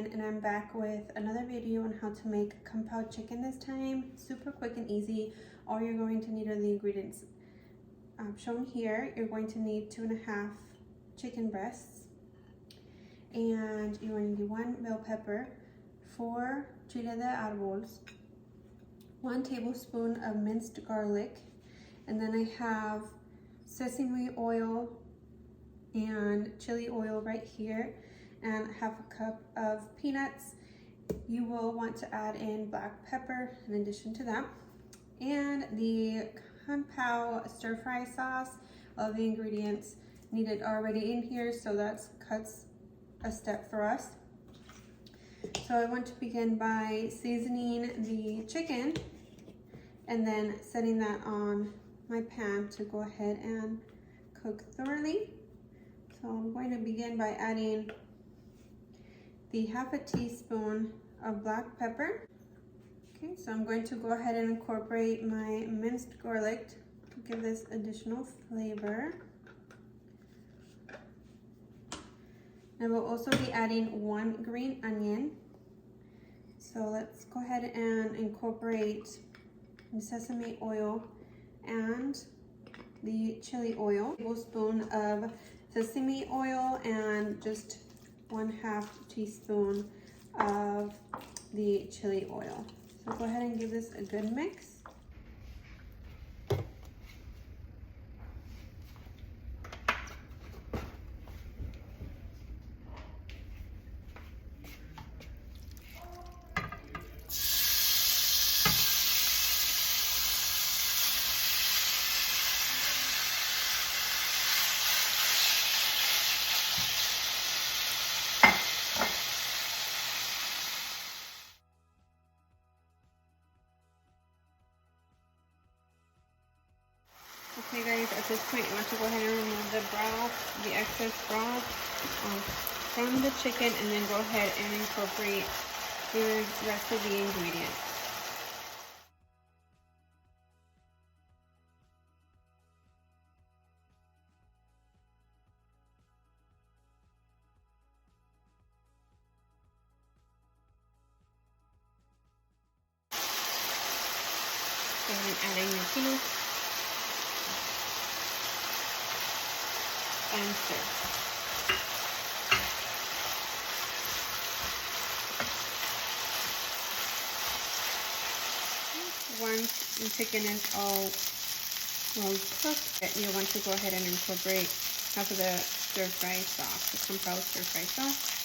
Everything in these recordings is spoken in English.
again, and I'm back with another video on how to make kung pao chicken this time. Super quick and easy. All you're going to need are the ingredients shown here. You're going to need 2.5 chicken breasts, and you're going to need 1 bell pepper, 4 chile de árboles, 1 tablespoon of minced garlic, and then I have sesame oil and chili oil right here, and 1/2 cup of peanuts. You will want to add in black pepper in addition to that, and the kung pao stir fry sauce. All the ingredients needed already in here, so that cuts a step for us. So I want to begin by seasoning the chicken and then setting that on my pan to go ahead and cook thoroughly. So I'm going to begin by adding the 1/2 teaspoon of black pepper. Okay, so I'm going to go ahead and incorporate my minced garlic to give this additional flavor. I will also be adding 1 green onion. So let's go ahead and incorporate the sesame oil and the chili oil. A tablespoon of sesame oil and just 1/2 teaspoon of the chili oil. So go ahead and give this a good mix. Okay guys, at this point you want to go ahead and remove the broth, the excess broth from the chicken, and then go ahead and incorporate the rest of the ingredients. Go ahead and add in your peanuts and stir. Once the chicken is all well cooked, you want to go ahead and incorporate 1/2 of the stir fry sauce, the kung pao stir fry sauce.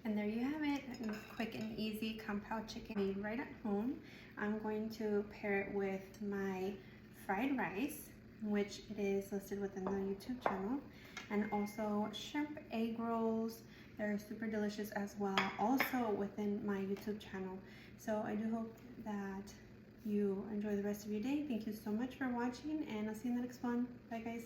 And there you have it, a quick and easy kung pao chicken made right at home. I'm going to pair it with my fried rice, which it is listed within the YouTube channel, and also shrimp egg rolls. They're super delicious as well, also within my YouTube channel. So I do hope that you enjoy the rest of your day. Thank you so much for watching, and I'll see you in the next one. Bye guys.